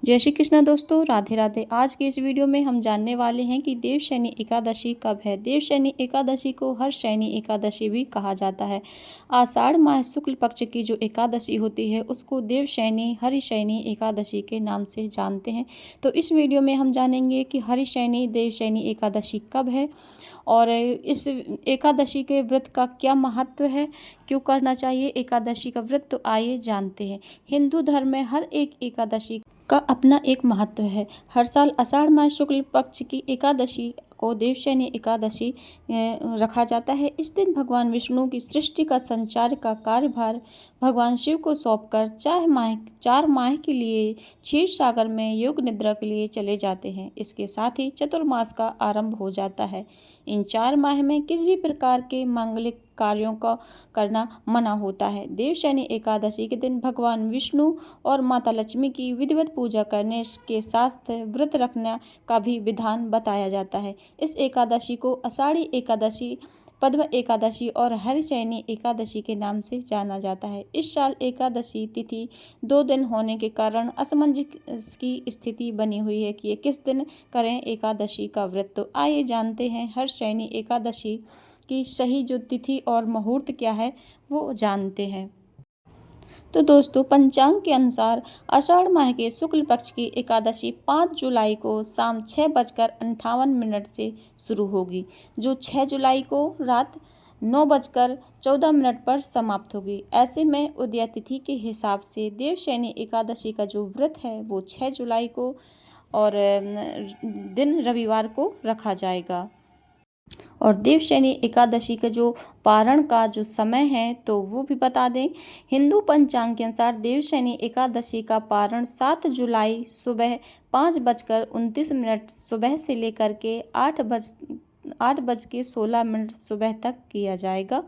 जय श्री कृष्ण दोस्तों, राधे राधे। आज के इस वीडियो में हम जानने वाले हैं कि देवशयनी एकादशी कब है। देवशयनी एकादशी को हरशयनी एकादशी भी कहा जाता है। आषाढ़ माह शुक्ल पक्ष की जो एकादशी होती है उसको देवशयनी हरिशयनी एकादशी के नाम से जानते हैं। तो इस वीडियो में हम जानेंगे कि हरिशयनी देवशयनी एकादशी कब है और इस एकादशी के व्रत का क्या महत्व है, क्यों करना चाहिए एकादशी का व्रत। तो आइए जानते हैं। हिंदू धर्म में हर एक एकादशी का अपना एक महत्व है। हर साल आषाढ़ मास शुक्ल पक्ष की एकादशी को देवशयनी एकादशी रखा जाता है। इस दिन भगवान विष्णु की सृष्टि का संचार का कार्यभार भगवान शिव को सौंपकर 4 माह के लिए क्षीर सागर में योग निद्रा के लिए चले जाते हैं। इसके साथ ही चतुर्मास का आरंभ हो जाता है। इन 4 माह में किसी भी प्रकार के मांगलिक कार्यों का करना मना होता है। देवशयनी एकादशी के दिन भगवान विष्णु और माता लक्ष्मी की विधिवत पूजा करने के साथ व्रत रखने का भी विधान बताया जाता है। इस एकादशी को आषाढ़ी एकादशी, पद्म एकादशी और हरिशयनी एकादशी के नाम से जाना जाता है। इस साल एकादशी तिथि 2 दिन होने के कारण असमंजस की स्थिति बनी हुई है कि ये किस दिन करें एकादशी का व्रत। तो आइए जानते हैं हरशयनी एकादशी की सही जो तिथि और मुहूर्त क्या है वो जानते हैं। तो दोस्तों, पंचांग के अनुसार आषाढ़ माह के शुक्ल पक्ष की एकादशी 5 जुलाई को शाम 6:58 से शुरू होगी, जो 6 जुलाई को रात 9:14 पर समाप्त होगी। ऐसे में उदय तिथि के हिसाब से देवशयनी एकादशी का जो व्रत है वो 6 जुलाई को और दिन रविवार को रखा जाएगा। और देवशयनी एकादशी का जो पारण का जो समय है तो वो भी बता दें। हिंदू पंचांग के अनुसार देवशयनी एकादशी का पारण 7 जुलाई सुबह 5:29 सुबह से लेकर के 8:16 सुबह तक किया जाएगा।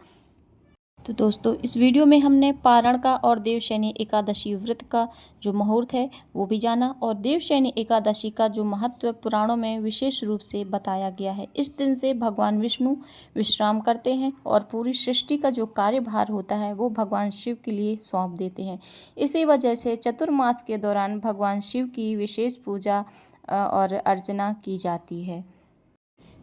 तो दोस्तों, इस वीडियो में हमने पारण का और देवशयनी एकादशी व्रत का जो मुहूर्त है वो भी जाना और देवशयनी एकादशी का जो महत्व पुराणों में विशेष रूप से बताया गया है। इस दिन से भगवान विष्णु विश्राम करते हैं और पूरी सृष्टि का जो कार्यभार होता है वो भगवान शिव के लिए सौंप देते हैं। इसी वजह से चतुर्मास के दौरान भगवान शिव की विशेष पूजा और अर्चना की जाती है।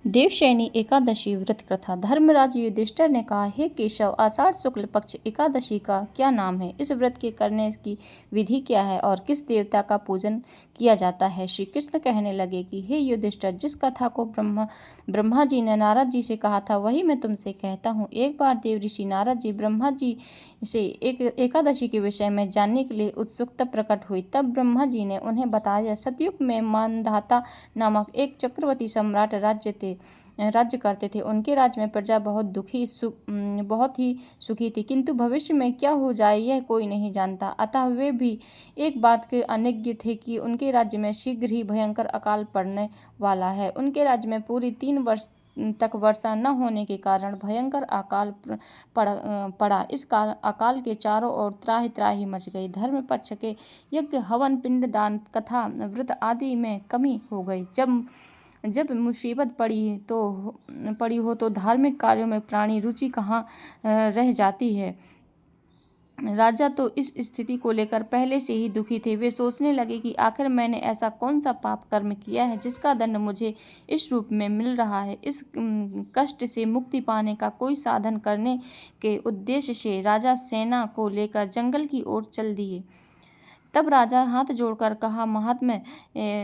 देवशयनी एकादशी व्रत कथा। धर्मराज युधिष्ठिर ने कहा, हे केशव, आषाढ़ शुक्ल पक्ष एकादशी का क्या नाम है? इस व्रत के करने की विधि क्या है और किस देवता का पूजन किया जाता है? श्री कृष्ण कहने लगे कि हे युधिष्ठिर, जिस कथा को ब्रह्मा जी ने नारद जी से कहा था वही मैं तुमसे कहता हूँ। एक बार देव ऋषि नारद जी ब्रह्मा जी से एकादशी के विषय में जानने के लिए उत्सुकता प्रकट हुई। तब ब्रह्मा जी ने उन्हें बताया, सतयुग में मानधाता नामक एक चक्रवर्ती सम्राट राज्य करते थे। उनके राज्य में प्रजा बहुत ही सुखी थी, किंतु भविष्य में क्या हो जाए यह कोई नहीं जानता। अतः वे भी एक बात के अनज्ञ थे कि उनके राज्य में शीघ्र ही भयंकर अकाल पड़ने वाला है। उनके राज्य में पूरी 3 वर्ष तक वर्षा न होने के कारण भयंकर अकाल पड़ा। इस अकाल के चारों ओर त्राहि त्राहि मच गई। धर्म पक्ष के यज्ञ, हवन, पिंड दान, कथा, व्रत आदि में कमी हो गई। जब मुसीबत पड़ी हो तो धार्मिक कार्यों में प्राणी रुचि कहाँ रह जाती है। राजा तो इस स्थिति को लेकर पहले से ही दुखी थे। वे सोचने लगे कि आखिर मैंने ऐसा कौन सा पाप कर्म किया है जिसका दंड मुझे इस रूप में मिल रहा है। इस कष्ट से मुक्ति पाने का कोई साधन करने के उद्देश्य से राजा सेना को लेकर जंगल की ओर चल दिए। तब राजा हाथ जोड़कर कहा, महात्मा,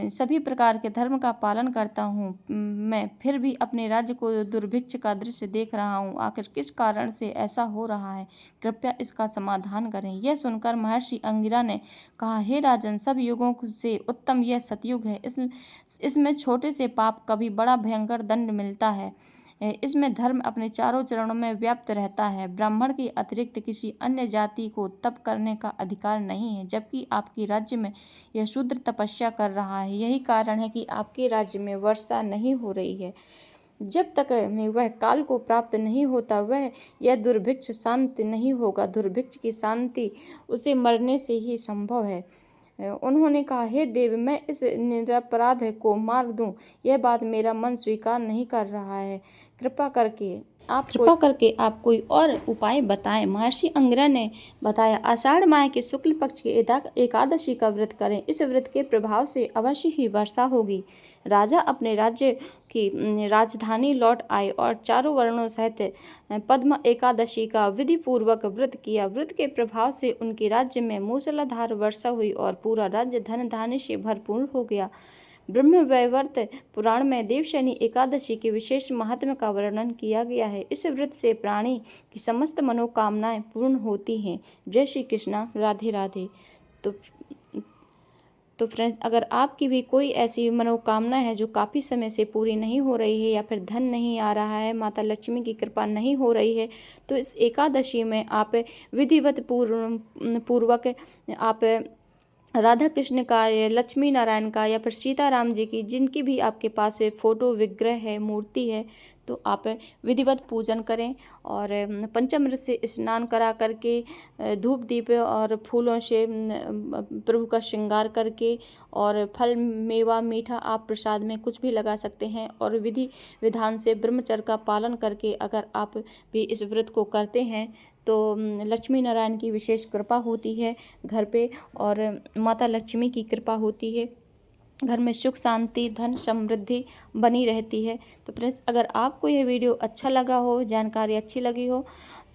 सभी प्रकार के धर्म का पालन करता हूँ मैं, फिर भी अपने राज्य को दुर्भिक्ष का दृश्य देख रहा हूँ। आखिर किस कारण से ऐसा हो रहा है? कृपया इसका समाधान करें। यह सुनकर महर्षि अंगिरा ने कहा, हे राजन, सब युगों से उत्तम यह सतयुग है। इसमें छोटे से पाप का भी बड़ा भयंकर दंड मिलता है। इसमें धर्म अपने चारों चरणों में व्याप्त रहता है। ब्राह्मण के अतिरिक्त किसी अन्य जाति को तप करने का अधिकार नहीं है, जबकि आपके राज्य में यह शूद्र तपस्या कर रहा है। यही कारण है कि आपके राज्य में वर्षा नहीं हो रही है। जब तक वह काल को प्राप्त नहीं होता वह यह दुर्भिक्ष शांत नहीं होगा। दुर्भिक्ष की शांति उसे मरने से ही संभव है। उन्होंने कहा, हे देव, मैं इस निरपराध को मार दूं, यह बात मेरा मन स्वीकार नहीं कर रहा है। कृपा करके आप कृपा करके आप कोई और उपाय बताएं। महर्षि अंगिरा ने बताया, आषाढ़ माह के शुक्ल पक्ष की एकादशी का व्रत करें। इस व्रत के प्रभाव से अवश्य ही वर्षा होगी। राजा अपने राज्य की राजधानी लौट आए और चारों वर्णों सहित पद्म एकादशी का विधि पूर्वक व्रत किया। व्रत के प्रभाव से उनके राज्य में मूसलाधार वर्षा हुई और पूरा राज्य धन धान्य से भरपूर हो गया। ब्रह्मवैवर्त पुराण में देवशयनी एकादशी के विशेष महत्व का वर्णन किया गया है। इस व्रत से प्राणी की समस्त मनोकामनाएं पूर्ण होती हैं। जय श्री कृष्णा। राधे राधे। तो फ्रेंड्स, अगर आपकी भी कोई ऐसी मनोकामना है जो काफ़ी समय से पूरी नहीं हो रही है, या फिर धन नहीं आ रहा है, माता लक्ष्मी की कृपा नहीं हो रही है, तो इस एकादशी में आप विधिवत पूर्वक आप राधा कृष्ण का या लक्ष्मी नारायण का या फिर सीताराम जी की, जिनकी भी आपके पास फोटो विग्रह है, मूर्ति है, तो आप विधिवत पूजन करें और पंचामृत से स्नान करा करके धूप दीप और फूलों से प्रभु का श्रृंगार करके और फल मेवा मीठा आप प्रसाद में कुछ भी लगा सकते हैं। और विधि विधान से ब्रह्मचर्य का पालन करके अगर आप भी इस व्रत को करते हैं तो लक्ष्मी नारायण की विशेष कृपा होती है घर पे, और माता लक्ष्मी की कृपा होती है। घर में सुख शांति धन समृद्धि बनी रहती है। तो फ्रेंड्स, अगर आपको यह वीडियो अच्छा लगा हो, जानकारी अच्छी लगी हो,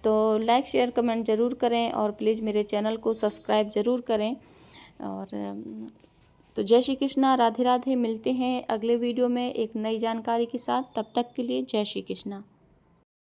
तो लाइक शेयर कमेंट ज़रूर करें और प्लीज़ मेरे चैनल को सब्सक्राइब ज़रूर करें। और तो जय श्री कृष्णा। राधे राधे। मिलते हैं अगले वीडियो में एक नई जानकारी के साथ। तब तक के लिए जय श्री कृष्णा।